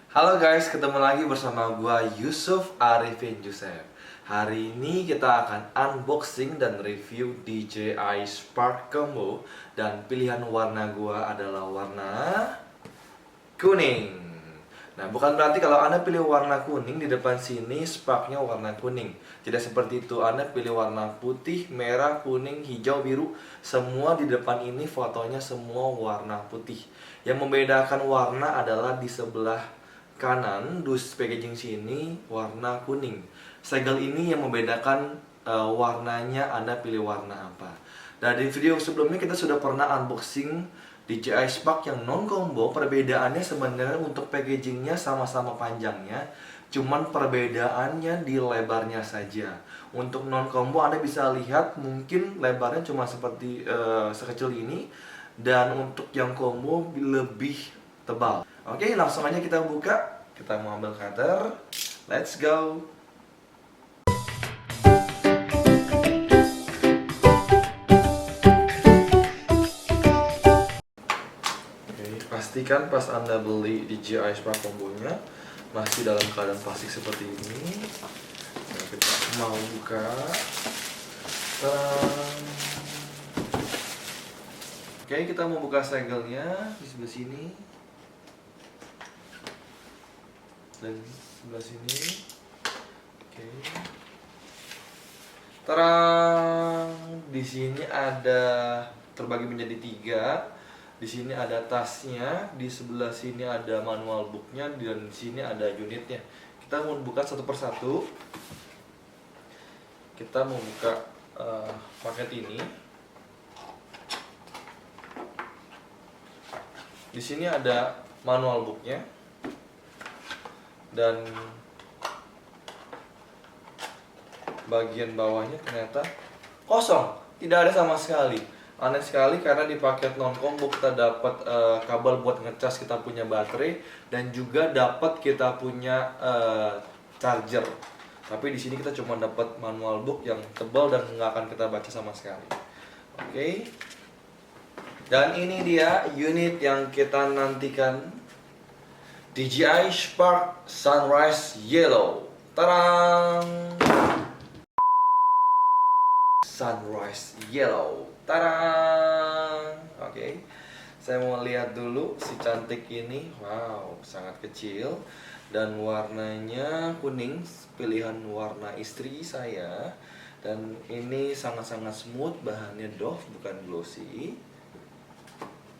Halo guys, ketemu lagi bersama gua Yusuf Arifin Yusef. Hari ini kita akan unboxing dan review DJI Spark Combo. Dan pilihan warna gua adalah warna kuning. Nah, bukan berarti kalau Anda pilih warna kuning di depan sini Sparknya warna kuning. Tidak seperti itu, Anda pilih warna putih, merah, kuning, hijau, biru. Semua di depan ini fotonya semua warna putih. Yang membedakan warna adalah di sebelah kanan dus packaging sini warna kuning. Segel ini yang membedakan warnanya Anda pilih warna apa. Dan di video sebelumnya kita sudah pernah unboxing DJI Spark yang non combo. Perbedaannya sebenarnya untuk packagingnya sama-sama panjangnya, cuman perbedaannya di lebarnya saja. Untuk non combo Anda bisa lihat mungkin lebarnya cuma seperti sekecil ini, dan untuk yang combo lebih tebal. Oke, langsung aja kita buka. Kita mau ambil cutter. Let's go. Oke, pastikan pas Anda beli DJI Spark Combo-nya masih dalam keadaan plastik seperti ini. Nah, kita mau buka. Tadam. Oke, kita mau buka segelnya di sebelah sini dan sebelah sini. Oke. Terang, di sini ada terbagi menjadi 3. Di sini ada tasnya, di sebelah sini ada manual booknya, dan di sini ada unitnya. Kita mau buka satu persatu. Kita mau buka paket ini. Di sini ada manual booknya, dan bagian bawahnya ternyata kosong, tidak ada sama sekali. Aneh sekali karena di paket non combo kita dapat kabel buat ngecas kita punya baterai, dan juga dapat kita punya charger. Tapi di sini kita cuma dapat manual book yang tebal dan nggak akan kita baca sama sekali. Oke. Dan ini dia unit yang kita nantikan, DJI Spark Sunrise Yellow. Tarang! Sunrise Yellow. Tarang! Oke. Saya mau lihat dulu si cantik ini. Wow, sangat kecil dan warnanya kuning, pilihan warna istri saya. Dan ini sangat-sangat smooth, bahannya doff bukan glossy.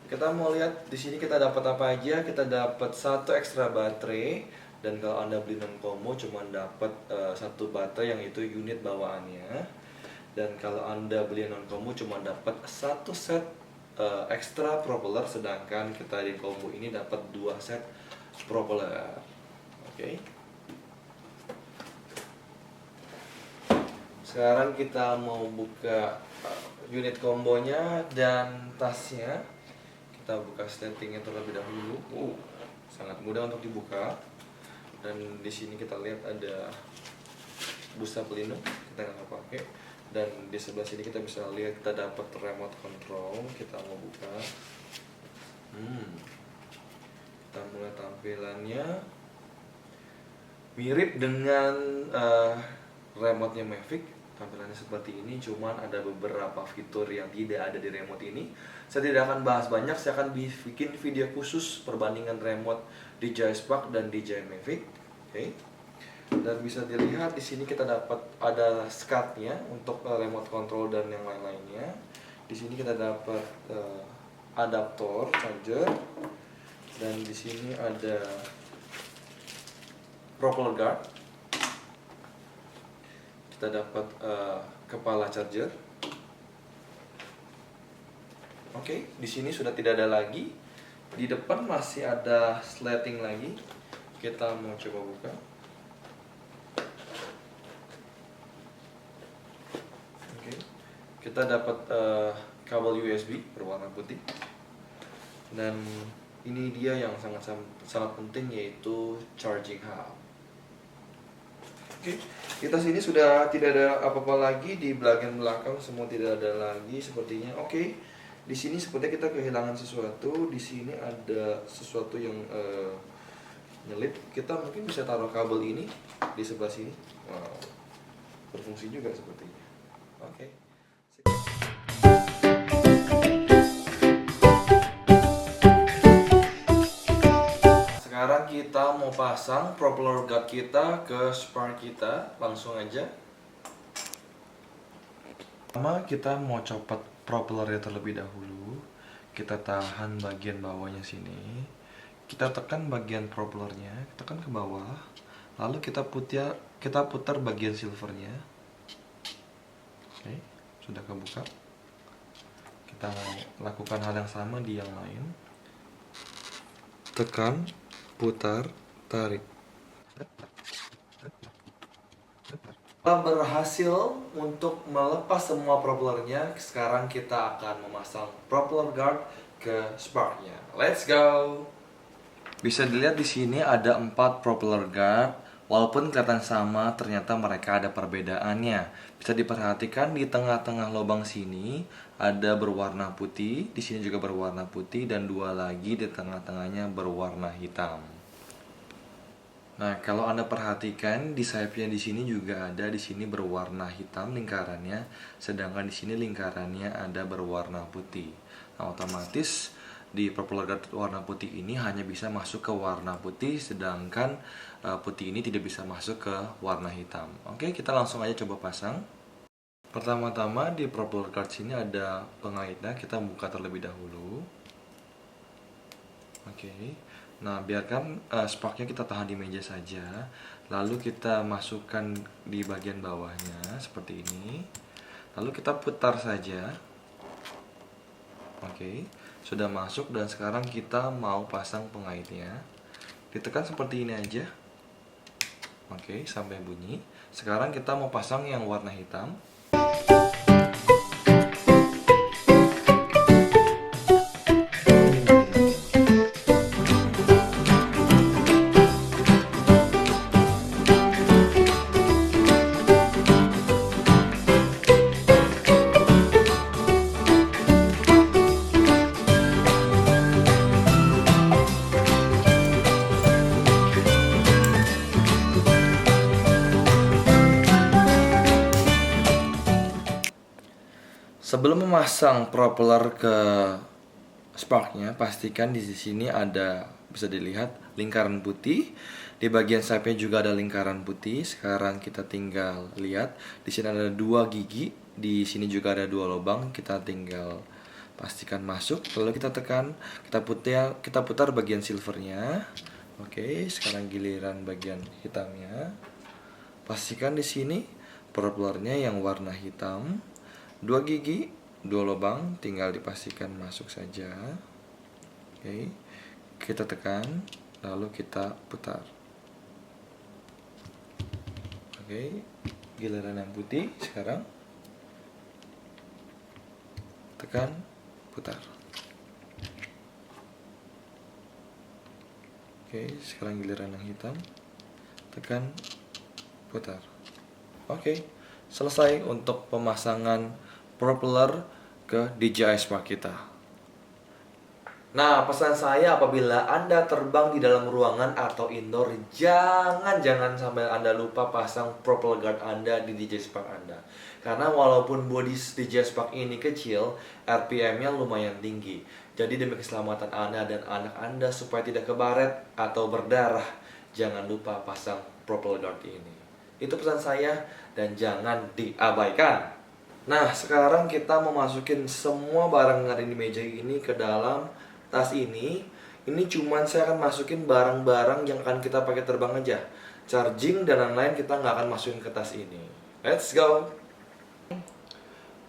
Kita mau lihat di sini kita dapat apa aja. Kita dapat satu ekstra baterai, dan kalau Anda beli non combo cuma dapat satu baterai yang itu unit bawaannya. Dan kalau Anda beli non combo cuma dapat satu set ekstra propeller, sedangkan kita di combo ini dapat 2 set propeller. Oke. Sekarang kita mau buka unit kombonya dan tasnya. Kita buka settingnya terlebih dahulu. Sangat mudah untuk dibuka. Dan di sini kita lihat ada busa pelindung, kita nggak pakai. Dan di sebelah sini kita bisa lihat kita dapat remote control. Kita mau buka. Kita mulai tampilannya mirip dengan remote-nya Mavic. Tampilannya seperti ini, cuman ada beberapa fitur yang tidak ada di remote ini. Saya tidak akan bahas banyak, saya akan bikin video khusus perbandingan remote DJI Spark dan DJI Mavic. Oke. Dan bisa dilihat di sini kita dapat ada SCART-nya untuk remote control dan yang lain-lainnya. Di sini kita dapat adaptor charger, dan di sini ada propeller guard. Kita dapat kepala charger. Oke, di sini sudah tidak ada lagi. Di depan masih ada sleting lagi. Kita mau coba buka. Oke, kita dapat kabel USB berwarna putih. Dan ini dia yang sangat penting, yaitu charging hub. Oke, kita sini sudah tidak ada apa-apa lagi. Di bagian belakang semua tidak ada lagi sepertinya. Oke, di sini sepertinya kita kehilangan sesuatu. Di sini ada sesuatu yang nyelip, kita mungkin bisa taruh kabel ini di sebelah sini. Wow, berfungsi juga sepertinya. Oke. Sekarang kita mau pasang propeller guard kita ke spark kita, langsung aja. Pertama kita mau copot propellernya terlebih dahulu. Kita tahan bagian bawahnya sini. Kita tekan bagian propellernya, tekan ke bawah. Lalu kita putar bagian silvernya. Oke, sudah kebuka. Kita lakukan hal yang sama di yang lain. Tekan, putar, tarik. Setelah berhasil untuk melepas semua propellernya, sekarang kita akan memasang propeller guard ke sparknya. Let's go! Bisa dilihat di sini ada 4 propeller guard. Walaupun kelihatan sama, ternyata mereka ada perbedaannya. Bisa diperhatikan di tengah-tengah lubang sini ada berwarna putih, di sini juga berwarna putih, dan 2 lagi di tengah-tengahnya berwarna hitam. Nah, kalau Anda perhatikan di sayapnya di sini juga ada di sini berwarna hitam lingkarannya, sedangkan di sini lingkarannya ada berwarna putih. Nah, otomatis di propeller guard warna putih ini hanya bisa masuk ke warna putih, sedangkan putih ini tidak bisa masuk ke warna hitam. Oke, kita langsung aja coba pasang. Pertama-tama di propeller guard sini ada pengaitnya, kita buka terlebih dahulu. Oke. Nah, biarkan sparknya kita tahan di meja saja. Lalu kita masukkan di bagian bawahnya seperti ini. Lalu kita putar saja. Oke, sudah masuk dan sekarang kita mau pasang pengaitnya. Ditekan seperti ini aja. Oke, sampai bunyi. Sekarang kita mau pasang yang warna hitam. Sebelum memasang propeller ke sparknya, pastikan di sini ada, bisa dilihat, lingkaran putih. Di bagian sayapnya juga ada lingkaran putih. Sekarang kita tinggal lihat, di sini ada 2 gigi, di sini juga ada 2 lubang. Kita tinggal pastikan masuk. Lalu kita tekan, kita putar bagian silvernya. Oke, sekarang giliran bagian hitamnya. Pastikan di sini propellernya yang warna hitam. 2 gigi, 2 lubang, tinggal dipastikan masuk saja. Oke, kita tekan, lalu kita putar. Oke, giliran yang putih sekarang. Tekan, putar. Oke, sekarang giliran yang hitam. Tekan, putar. Oke, selesai untuk pemasangan propeller ke DJI Spark kita. Nah, pesan saya apabila Anda terbang di dalam ruangan atau indoor, jangan sampai Anda lupa pasang propeller guard Anda di DJI Spark Anda. Karena walaupun bodi DJI Spark ini kecil, RPM-nya lumayan tinggi. Jadi demi keselamatan Anda dan anak Anda supaya tidak kebaret atau berdarah, jangan lupa pasang propeller guard ini. Itu pesan saya dan jangan diabaikan. Nah, sekarang kita mau masukin semua barang yang ada di meja ini ke dalam tas ini. Ini cuman saya akan masukin barang-barang yang akan kita pakai terbang aja. Charging dan lain-lain kita nggak akan masukin ke tas ini. Let's go!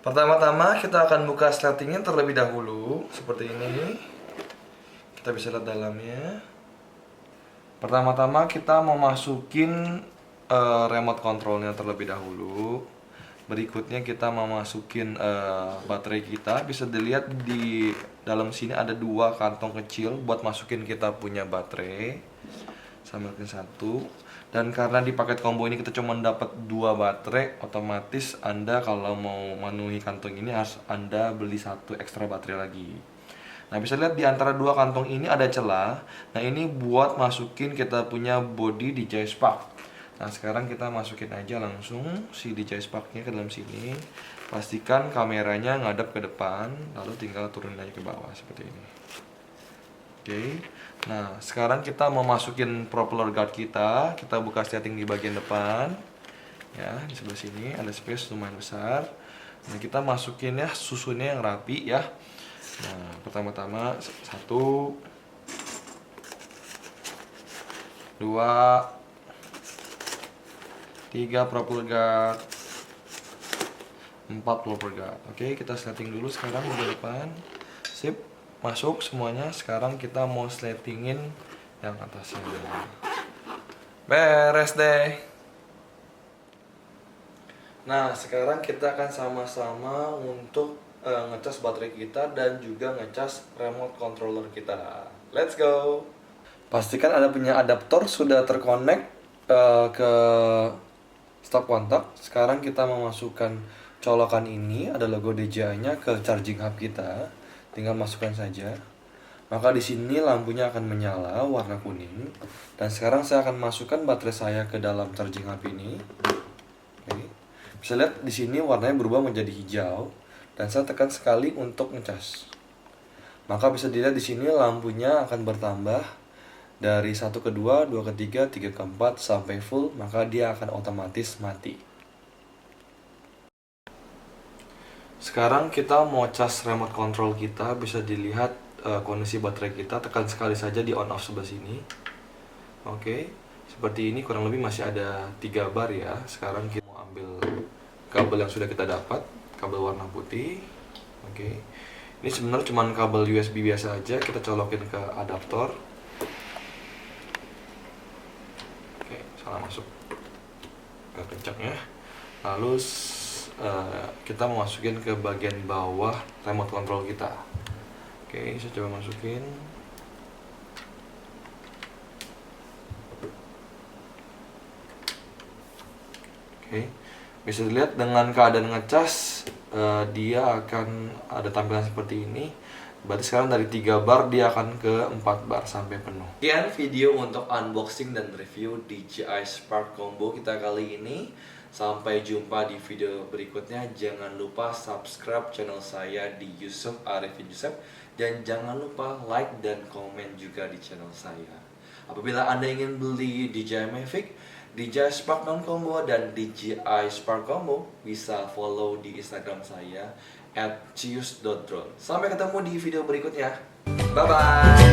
Pertama-tama kita akan buka sletingnya terlebih dahulu. Seperti ini. Kita bisa lihat dalamnya. Pertama-tama kita mau masukin remote controlnya terlebih dahulu. Berikutnya kita mau masukin baterai kita. Bisa dilihat di dalam sini ada 2 kantong kecil buat masukin kita punya baterai. Saya ambilkan 1. Dan karena di paket combo ini kita cuma dapat 2 baterai, otomatis Anda kalau mau memenuhi kantong ini harus Anda beli 1 ekstra baterai lagi. Nah, bisa lihat di antara dua kantong ini ada celah. Nah, ini buat masukin kita punya body DJI Spark. Nah, sekarang kita masukin aja langsung si DJI Spark-nya ke dalam sini. Pastikan kameranya ngadep ke depan, lalu tinggal turunin aja ke bawah seperti ini. Oke. Nah, sekarang kita mau masukin propeller guard kita. Kita buka setting di bagian depan. Ya, di sebelah sini ada space lumayan besar. Nah, kita masukin ya susunnya yang rapi ya. Nah, pertama-tama 1, 2, 3 propeller guard, 4 propeller guard. Oke, kita setting dulu sekarang di depan. Sip, masuk semuanya. Sekarang kita mau settingin yang atasnya. Beres deh. Nah, sekarang kita akan sama-sama untuk ngecas baterai kita dan juga ngecas remote controller kita. Let's go. Pastikan Anda punya adaptor sudah terkonek ke stop kontak. Sekarang kita memasukkan colokan ini, ada logo DJI-nya ke charging hub kita. Tinggal masukkan saja. Maka di sini lampunya akan menyala warna kuning. Dan sekarang saya akan masukkan baterai saya ke dalam charging hub ini. Oke. Bisa lihat di sini warnanya berubah menjadi hijau. Dan saya tekan sekali untuk ngecas. Maka bisa dilihat di sini lampunya akan bertambah dari 1 ke 2, 2 ke 3, 3 ke 4 sampai full, maka dia akan otomatis mati. Sekarang kita mau cas remote control kita, bisa dilihat kondisi baterai kita, tekan sekali saja di on off sebelah sini. Oke, seperti ini kurang lebih masih ada 3 bar ya. Sekarang kita mau ambil kabel yang sudah kita dapat, kabel warna putih. Oke. Ini sebenarnya cuma kabel USB biasa aja, kita colokin ke adaptor. Oke, salah masuk. Agak kencang ya. Lalu kita mau masukin ke bagian bawah remote control kita. Oke, saya coba masukin. Oke. Bisa dilihat dengan keadaan ngecas dia akan ada tampilan seperti ini. Berarti sekarang dari 3 bar dia akan ke 4 bar sampai penuh. Sekian video untuk unboxing dan review DJI Spark Combo kita kali ini. Sampai jumpa di video berikutnya. Jangan lupa subscribe channel saya di Yusuf Arifin Yusuf. Dan jangan lupa like dan komen juga di channel saya. Apabila Anda ingin beli DJI Mavic, DJI Spark Non Combo dan DJI Spark Combo, bisa follow di Instagram saya @cius.drone. Sampai ketemu di video berikutnya. Bye bye.